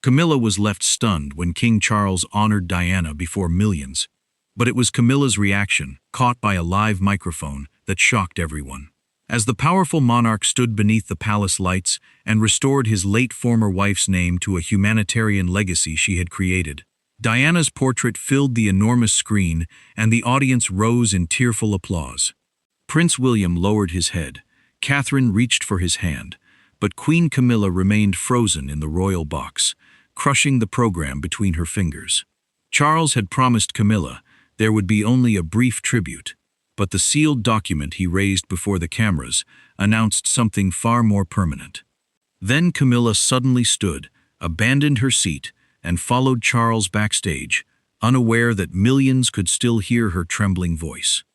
Camilla was left stunned when King Charles honored Diana before millions. But it was Camilla's reaction, caught by a live microphone, that shocked everyone. As the powerful monarch stood beneath the palace lights and restored his late former wife's name to a humanitarian legacy she had created, Diana's portrait filled the enormous screen and the audience rose in tearful applause. Prince William lowered his head. Catherine reached for his hand, but Queen Camilla remained frozen in the royal box, crushing the program between her fingers. Charles had promised Camilla there would be only a brief tribute, but the sealed document he raised before the cameras announced something far more permanent. Then Camilla suddenly stood, abandoned her seat, and followed Charles backstage, unaware that millions could still hear her trembling voice.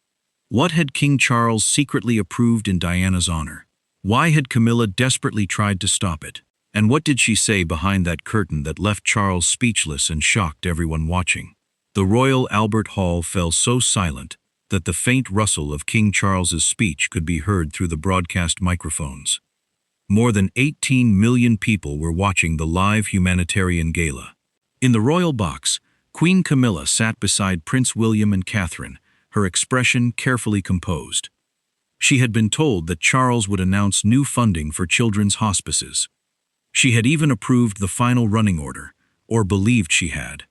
What had King Charles secretly approved in Diana's honor? Why had Camilla desperately tried to stop it? And what did she say behind that curtain that left Charles speechless and shocked everyone watching? The Royal Albert Hall fell so silent that the faint rustle of King Charles's speech could be heard through the broadcast microphones. More than 18 million people were watching the live humanitarian gala. In the royal box, Queen Camilla sat beside Prince William and Catherine, her expression carefully composed. She had been told that Charles would announce new funding for children's hospices. She had even approved the final running order, or believed she had.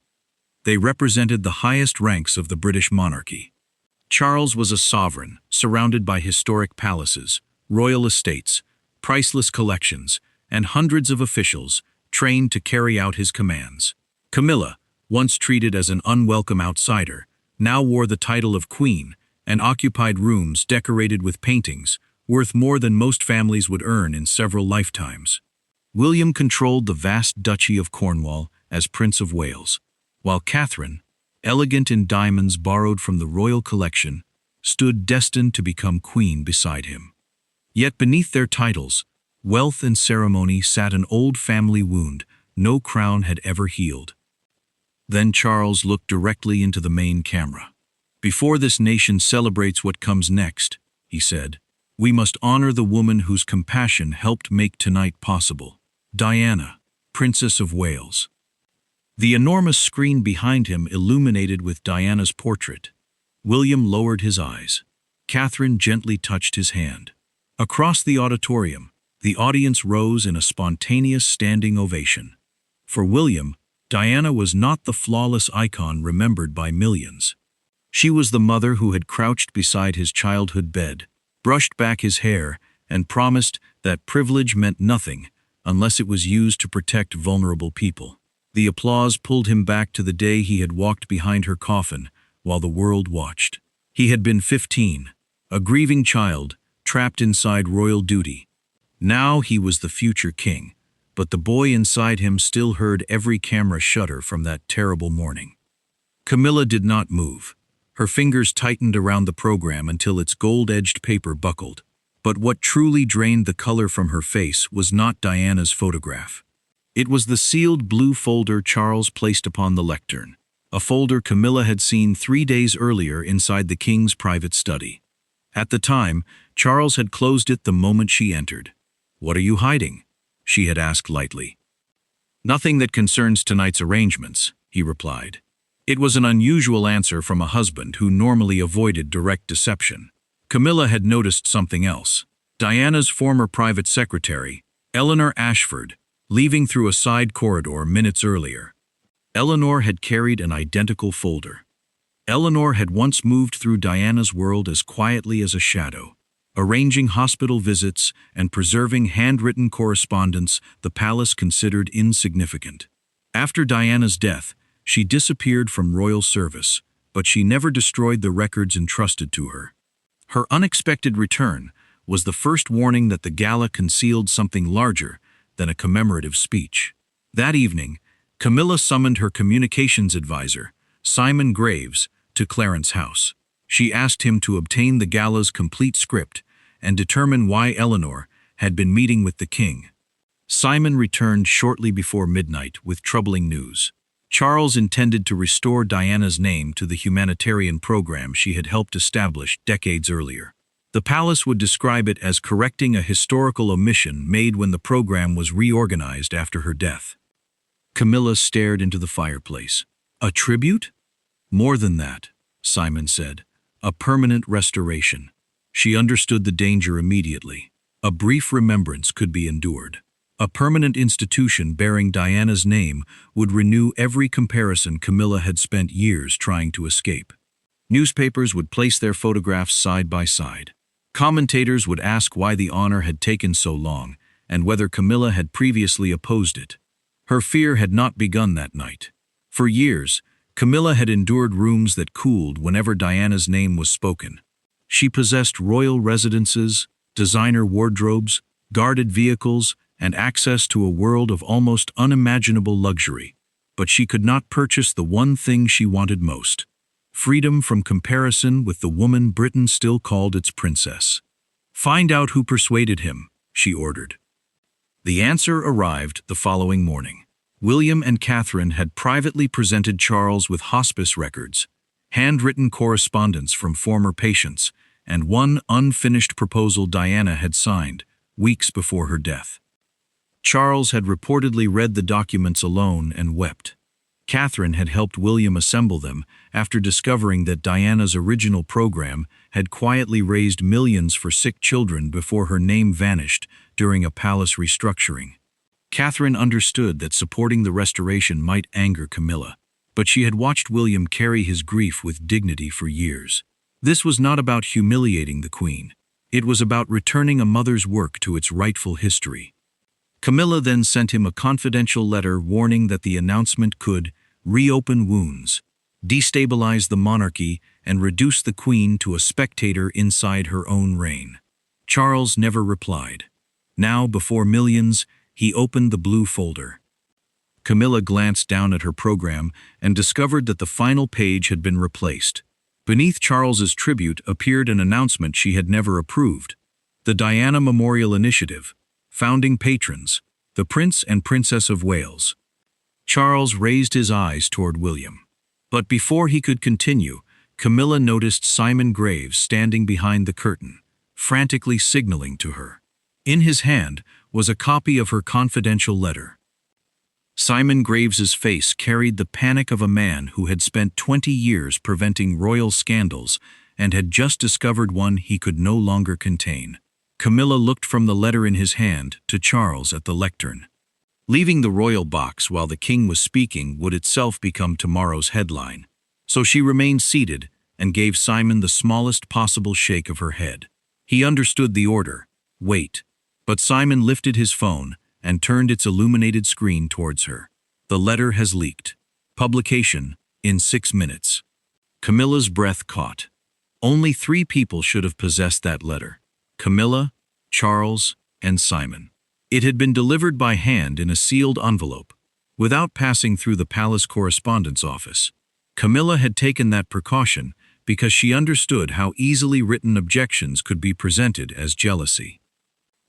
They represented the highest ranks of the British monarchy. Charles was a sovereign, surrounded by historic palaces, royal estates, priceless collections, and hundreds of officials trained to carry out his commands. Camilla, once treated as an unwelcome outsider, now wore the title of queen and occupied rooms decorated with paintings, worth more than most families would earn in several lifetimes. William controlled the vast Duchy of Cornwall as Prince of Wales, while Catherine, elegant in diamonds borrowed from the royal collection, stood destined to become queen beside him. Yet beneath their titles, wealth and ceremony sat an old family wound no crown had ever healed. Then Charles looked directly into the main camera. "Before this nation celebrates what comes next," he said, "we must honor the woman whose compassion helped make tonight possible, Diana, Princess of Wales." The enormous screen behind him illuminated with Diana's portrait. William lowered his eyes. Catherine gently touched his hand. Across the auditorium, the audience rose in a spontaneous standing ovation. For William, Diana was not the flawless icon remembered by millions. She was the mother who had crouched beside his childhood bed, brushed back his hair, and promised that privilege meant nothing unless it was used to protect vulnerable people. The applause pulled him back to the day he had walked behind her coffin while the world watched. He had been 15, a grieving child, trapped inside royal duty. Now he was the future king, but the boy inside him still heard every camera shudder from that terrible morning. Camilla did not move. Her fingers tightened around the program until its gold-edged paper buckled. But what truly drained the color from her face was not Diana's photograph. It was the sealed blue folder Charles placed upon the lectern, a folder Camilla had seen 3 days earlier inside the king's private study. At the time, Charles had closed it the moment she entered. "What are you hiding?" she had asked lightly. "Nothing that concerns tonight's arrangements," he replied. It was an unusual answer from a husband who normally avoided direct deception. Camilla had noticed something else. Diana's former private secretary, Eleanor Ashford, leaving through a side corridor minutes earlier. Eleanor had carried an identical folder. Eleanor had once moved through Diana's world as quietly as a shadow, arranging hospital visits and preserving handwritten correspondence the palace considered insignificant. After Diana's death, she disappeared from royal service, but she never destroyed the records entrusted to her. Her unexpected return was the first warning that the gala concealed something larger than a commemorative speech. That evening, Camilla summoned her communications advisor, Simon Graves, to Clarence's house. She asked him to obtain the gala's complete script and determine why Eleanor had been meeting with the king. Simon returned shortly before midnight with troubling news. Charles intended to restore Diana's name to the humanitarian program she had helped establish decades earlier. The palace would describe it as correcting a historical omission made when the program was reorganized after her death. Camilla stared into the fireplace. A tribute? More than that, Simon said. A permanent restoration. She understood the danger immediately. A brief remembrance could be endured. A permanent institution bearing Diana's name would renew every comparison Camilla had spent years trying to escape. Newspapers would place their photographs side by side. Commentators would ask why the honor had taken so long and whether Camilla had previously opposed it. Her fear had not begun that night. For years, Camilla had endured rooms that cooled whenever Diana's name was spoken. She possessed royal residences, designer wardrobes, guarded vehicles, and access to a world of almost unimaginable luxury. But she could not purchase the one thing she wanted most: freedom from comparison with the woman Britain still called its princess. "Find out who persuaded him," she ordered. The answer arrived the following morning. William and Catherine had privately presented Charles with hospice records, handwritten correspondence from former patients, and one unfinished proposal Diana had signed weeks before her death. Charles had reportedly read the documents alone and wept. Catherine had helped William assemble them after discovering that Diana's original program had quietly raised millions for sick children before her name vanished during a palace restructuring. Catherine understood that supporting the restoration might anger Camilla, but she had watched William carry his grief with dignity for years. This was not about humiliating the Queen. It was about returning a mother's work to its rightful history. Camilla then sent him a confidential letter warning that the announcement could reopen wounds, destabilize the monarchy, and reduce the Queen to a spectator inside her own reign. Charles never replied. Now, before millions, he opened the blue folder. Camilla glanced down at her program and discovered that the final page had been replaced. Beneath Charles's tribute appeared an announcement she had never approved: the Diana Memorial Initiative, founding patrons, the Prince and Princess of Wales. Charles raised his eyes toward William. But before he could continue, Camilla noticed Simon Graves standing behind the curtain, frantically signaling to her. In his hand was a copy of her confidential letter. Simon Graves's face carried the panic of a man who had spent 20 years preventing royal scandals and had just discovered one he could no longer contain. Camilla looked from the letter in his hand to Charles at the lectern. Leaving the royal box while the king was speaking would itself become tomorrow's headline, so she remained seated and gave Simon the smallest possible shake of her head. He understood the order: wait. But Simon lifted his phone and turned its illuminated screen towards her. The letter has leaked. Publication in 6 minutes. Camilla's breath caught. Only 3 people should have possessed that letter: Camilla, Charles, and Simon. It had been delivered by hand in a sealed envelope, without passing through the palace correspondence office. Camilla had taken that precaution because she understood how easily written objections could be presented as jealousy.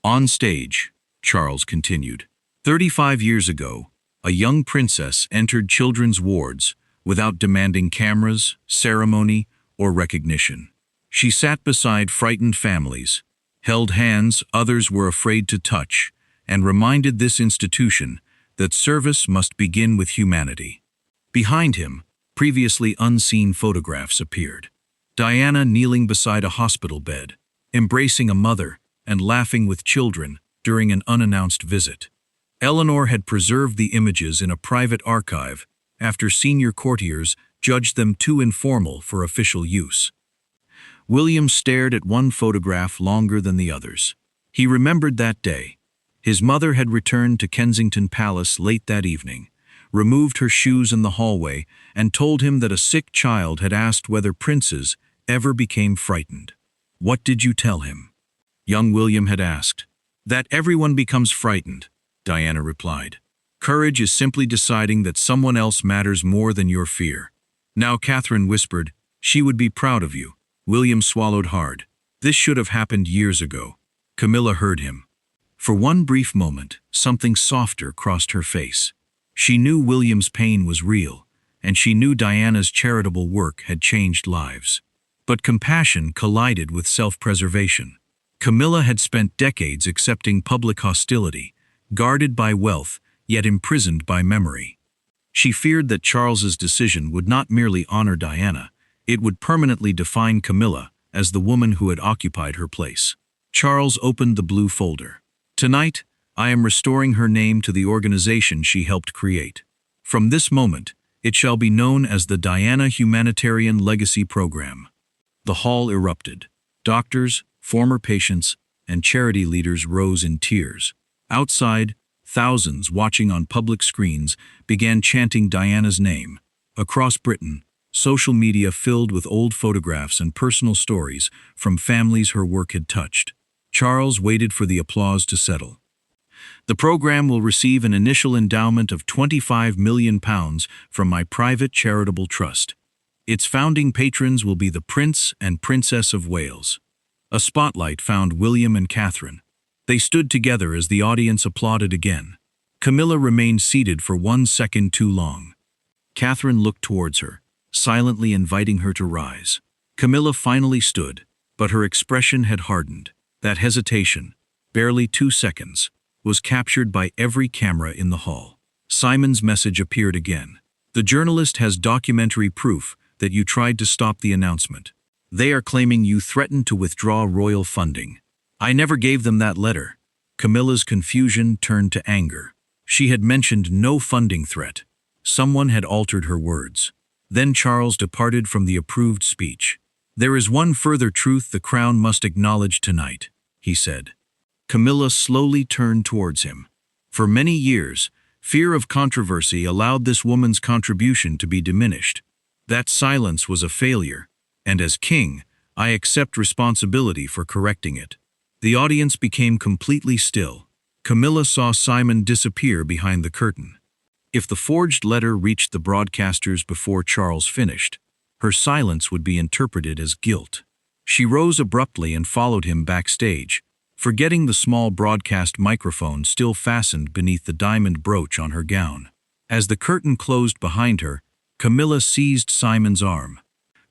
On stage, Charles continued, 35 years ago, a young princess entered children's wards without demanding cameras, ceremony, or recognition. She sat beside frightened families, held hands others were afraid to touch, and reminded this institution that service must begin with humanity. Behind him, previously unseen photographs appeared. Diana kneeling beside a hospital bed, embracing a mother, and laughing with children during an unannounced visit. Eleanor had preserved the images in a private archive after senior courtiers judged them too informal for official use. William stared at one photograph longer than the others. He remembered that day. His mother had returned to Kensington Palace late that evening, removed her shoes in the hallway, and told him that a sick child had asked whether princes ever became frightened. "What did you tell him?" Young William had asked. "That everyone becomes frightened," Diana replied. "Courage is simply deciding that someone else matters more than your fear." Now Catherine whispered, "She would be proud of you." William swallowed hard. This should have happened years ago. Camilla heard him. For one brief moment, something softer crossed her face. She knew William's pain was real, and she knew Diana's charitable work had changed lives. But compassion collided with self-preservation. Camilla had spent decades accepting public hostility, guarded by wealth, yet imprisoned by memory. She feared that Charles's decision would not merely honor Diana, it would permanently define Camilla as the woman who had occupied her place. Charles opened the blue folder. "Tonight, I am restoring her name to the organization she helped create. From this moment, it shall be known as the Diana Humanitarian Legacy Program." The hall erupted. Doctors, former patients, and charity leaders rose in tears. Outside, thousands watching on public screens began chanting Diana's name. Across Britain, social media filled with old photographs and personal stories from families her work had touched. Charles waited for the applause to settle. "The program will receive an initial endowment of £25 million from my private charitable trust. Its founding patrons will be the Prince and Princess of Wales." A spotlight found William and Catherine. They stood together as the audience applauded again. Camilla remained seated for 1 second too long. Catherine looked towards her, silently inviting her to rise. Camilla finally stood, but her expression had hardened. That hesitation, barely 2 seconds, was captured by every camera in the hall. Simon's message appeared again. "The journalist has documentary proof that you tried to stop the announcement. They are claiming you threatened to withdraw royal funding. I never gave them that letter." Camilla's confusion turned to anger. She had mentioned no funding threat. Someone had altered her words. Then Charles departed from the approved speech. "There is one further truth the Crown must acknowledge tonight," he said. Camilla slowly turned towards him. For many years, fear of controversy allowed this woman's contribution to be diminished. That silence was a failure, and as king, I accept responsibility for correcting it. The audience became completely still. Camilla saw Simon disappear behind the curtain. If the forged letter reached the broadcasters before Charles finished, her silence would be interpreted as guilt. She rose abruptly and followed him backstage, forgetting the small broadcast microphone still fastened beneath the diamond brooch on her gown. As the curtain closed behind her, Camilla seized Simon's arm.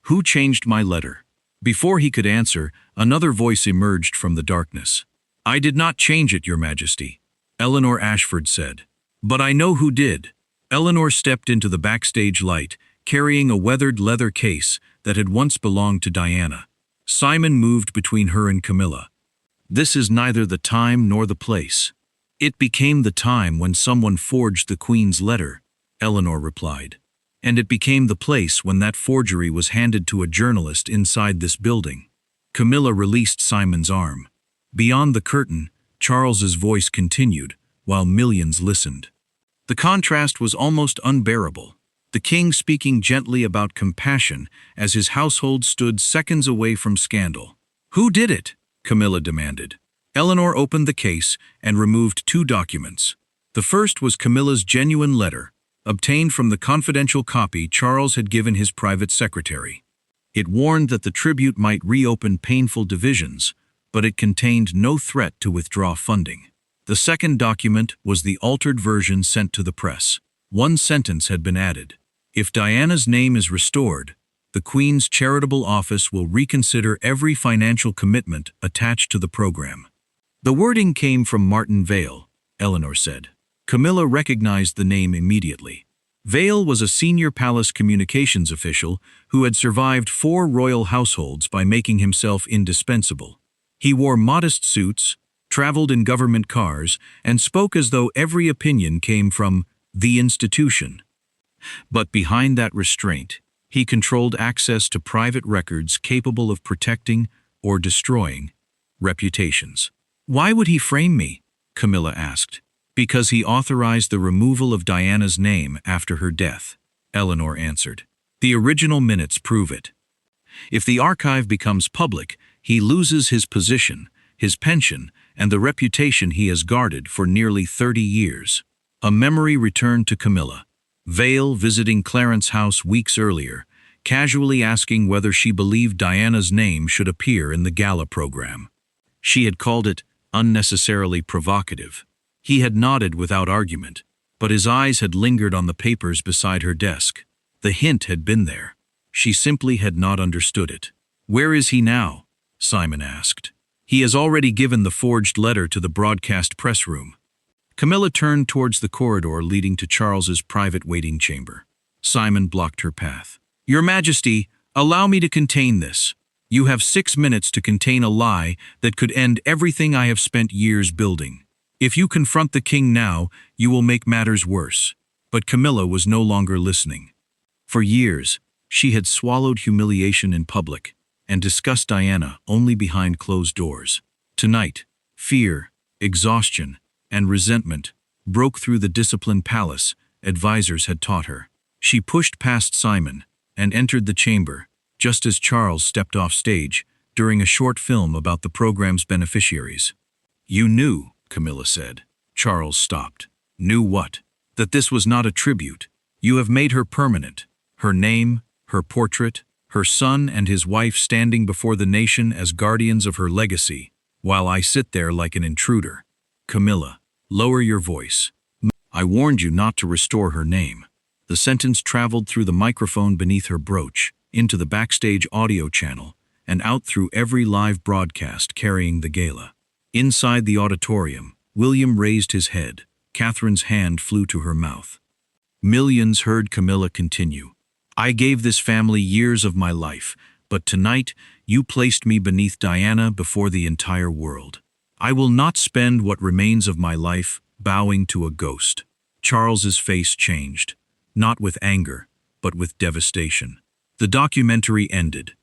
"Who changed my letter?" Before he could answer, another voice emerged from the darkness. "I did not change it, Your Majesty," Eleanor Ashford said. "But I know who did." Eleanor stepped into the backstage light, carrying a weathered leather case that had once belonged to Diana. Simon moved between her and Camilla. "This is neither the time nor the place." "It became the time when someone forged the Queen's letter," Eleanor replied. "And it became the place when that forgery was handed to a journalist inside this building." Camilla released Simon's arm. Beyond the curtain, Charles's voice continued, while millions listened. The contrast was almost unbearable. The king speaking gently about compassion as his household stood seconds away from scandal. "Who did it?" Camilla demanded. Eleanor opened the case and removed 2 documents. The first was Camilla's genuine letter, obtained from the confidential copy Charles had given his private secretary. It warned that the tribute might reopen painful divisions, but it contained no threat to withdraw funding. The second document was the altered version sent to the press. One sentence had been added. "If Diana's name is restored, the Queen's charitable office will reconsider every financial commitment attached to the program." The wording came from Martin Vale, Eleanor said. Camilla recognized the name immediately. Vale was a senior palace communications official who had survived 4 royal households by making himself indispensable. He wore modest suits, traveled in government cars, and spoke as though every opinion came from the institution. But behind that restraint, he controlled access to private records capable of protecting or destroying reputations. "Why would he frame me?" Camilla asked. "Because he authorized the removal of Diana's name after her death," Eleanor answered. "The original minutes prove it. If the archive becomes public, he loses his position, his pension, and the reputation he has guarded for nearly 30 years. A memory returned to Camilla. Vale visiting Clarence House weeks earlier, casually asking whether she believed Diana's name should appear in the gala program. She had called it unnecessarily provocative. He had nodded without argument, but his eyes had lingered on the papers beside her desk. The hint had been there. She simply had not understood it. "Where is he now?" Simon asked. "He has already given the forged letter to the broadcast press room." Camilla turned towards the corridor leading to Charles's private waiting chamber. Simon blocked her path. "Your Majesty, allow me to contain this. You have 6 minutes to contain a lie that could end everything I have spent years building. If you confront the king now, you will make matters worse." But Camilla was no longer listening. For years, she had swallowed humiliation in public and discussed Diana only behind closed doors. Tonight, fear, exhaustion, and resentment broke through the disciplined palace advisors had taught her. She pushed past Simon and entered the chamber, just as Charles stepped off stage during a short film about the program's beneficiaries. "You knew," Camilla said. Charles stopped. "Knew what?" "That this was not a tribute. You have made her permanent. Her name, her portrait, her son and his wife standing before the nation as guardians of her legacy, while I sit there like an intruder. Camilla, lower your voice. I warned you not to restore her name." The sentence traveled through the microphone beneath her brooch, into the backstage audio channel, and out through every live broadcast carrying the gala. Inside the auditorium, William raised his head. Catherine's hand flew to her mouth. Millions heard Camilla continue. "I gave this family years of my life, but tonight you placed me beneath Diana before the entire world. I will not spend what remains of my life bowing to a ghost." Charles's face changed, not with anger, but with devastation. The documentary ended.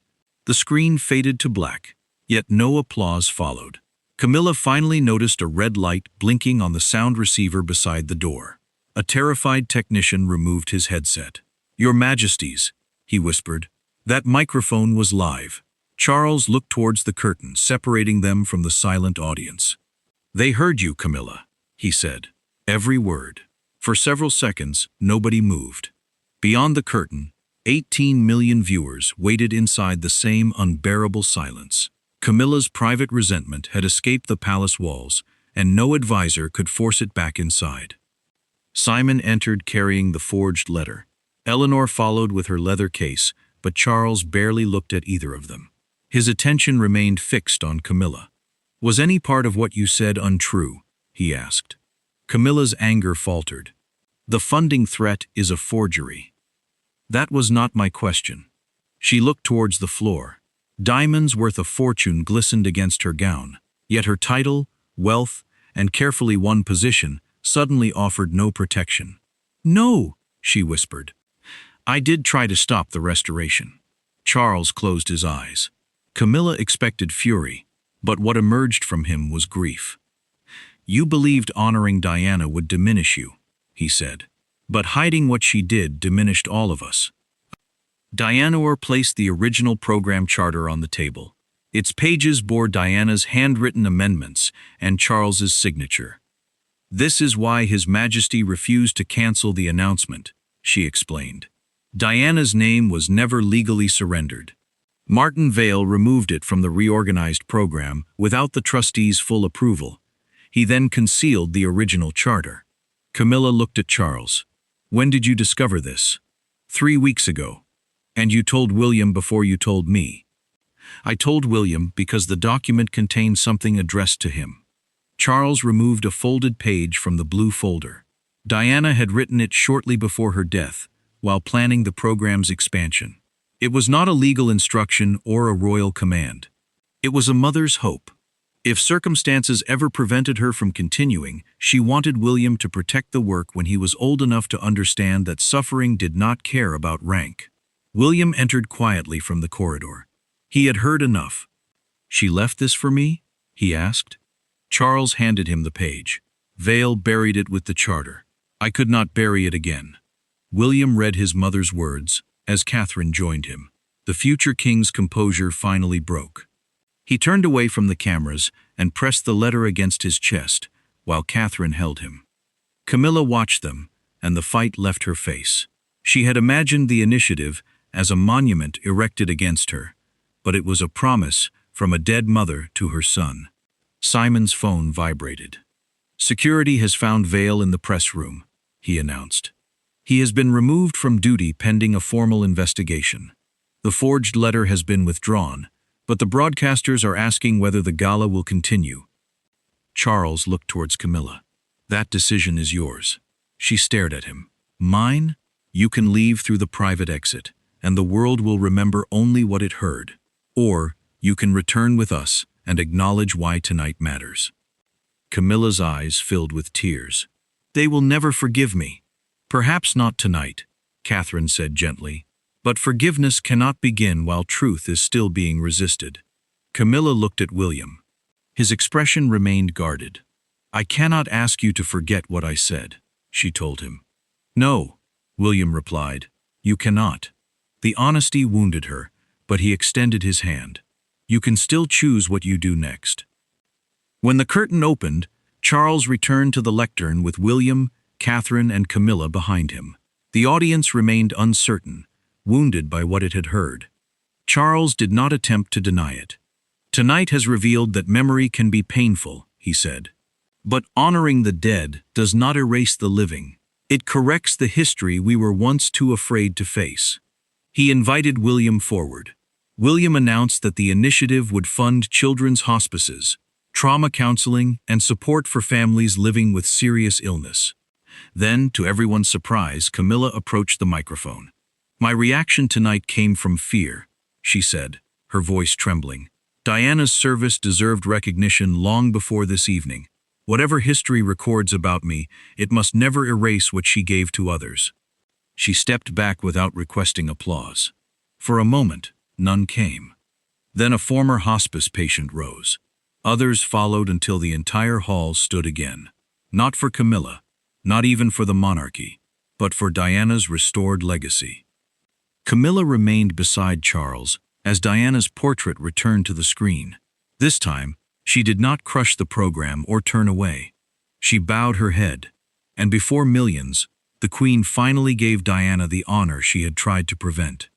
The screen faded to black, yet no applause followed. Camilla finally noticed a red light blinking on the sound receiver beside the door. A terrified technician removed his headset. "Your Majesties," he whispered. That microphone was live. Charles looked towards the curtain, separating them from the silent audience. "They heard you, Camilla," he said. "Every word." For several seconds, nobody moved. Beyond the curtain, 18 million viewers waited inside the same unbearable silence. Camilla's private resentment had escaped the palace walls, and no advisor could force it back inside. Simon entered carrying the forged letter. Eleanor followed with her leather case, but Charles barely looked at either of them. His attention remained fixed on Camilla. "Was any part of what you said untrue?" he asked. Camilla's anger faltered. "The funding threat is a forgery." "That was not my question." She looked towards the floor. Diamonds worth a fortune glistened against her gown, yet her title, wealth, and carefully won position suddenly offered no protection. "No," she whispered. "I did try to stop the restoration." Charles closed his eyes. Camilla expected fury, but what emerged from him was grief. "You believed honoring Diana would diminish you," he said. "But hiding what she did diminished all of us." Diana placed the original program charter on the table. Its pages bore Diana's handwritten amendments and Charles's signature. "This is why His Majesty refused to cancel the announcement," she explained. "Diana's name was never legally surrendered. Martin Vale removed it from the reorganized program without the trustees' full approval. He then concealed the original charter." Camilla looked at Charles. "When did you discover this?" 3 weeks ago. "And you told William before you told me." "I told William because the document contained something addressed to him." Charles removed a folded page from the blue folder. Diana had written it shortly before her death, while planning the program's expansion. It was not a legal instruction or a royal command. It was a mother's hope. If circumstances ever prevented her from continuing, she wanted William to protect the work when he was old enough to understand that suffering did not care about rank. William entered quietly from the corridor. He had heard enough. "She left this for me?" he asked. Charles handed him the page. Vale buried it with the charter. "I could not bury it again." William read his mother's words, as Catherine joined him. The future king's composure finally broke. He turned away from the cameras and pressed the letter against his chest, while Catherine held him. Camilla watched them, and the fight left her face. She had imagined the initiative as a monument erected against her, but it was a promise from a dead mother to her son. Simon's phone vibrated. "Security has found Vale in the press room," he announced. "He has been removed from duty pending a formal investigation. The forged letter has been withdrawn, but the broadcasters are asking whether the gala will continue." Charles looked towards Camilla. That decision is yours. She stared at him. Mine? You can leave through the private exit, and the world will remember only what it heard. Or, you can return with us and acknowledge why tonight matters. Camilla's eyes filled with tears. They will never forgive me. Perhaps not tonight, Catherine said gently. But forgiveness cannot begin while truth is still being resisted. Camilla looked at William. His expression remained guarded. I cannot ask you to forget what I said, she told him. No, William replied. You cannot. The honesty wounded her, but he extended his hand. You can still choose what you do next. When the curtain opened, Charles returned to the lectern with William, Catherine, and Camilla behind him. The audience remained uncertain, wounded by what it had heard. Charles did not attempt to deny it. Tonight has revealed that memory can be painful, he said. But honoring the dead does not erase the living. It corrects the history we were once too afraid to face. He invited William forward. William announced that the initiative would fund children's hospices, trauma counseling, and support for families living with serious illness. Then, to everyone's surprise, Camilla approached the microphone. My reaction tonight came from fear, she said, her voice trembling. Diana's service deserved recognition long before this evening. Whatever history records about me, it must never erase what she gave to others. She stepped back without requesting applause. For a moment, none came. Then a former hospice patient rose. Others followed until the entire hall stood again. Not for Camilla, not even for the monarchy, but for Diana's restored legacy. Camilla remained beside Charles as Diana's portrait returned to the screen. This time, she did not crush the program or turn away. She bowed her head, and before millions, the Queen finally gave Diana the honor she had tried to prevent.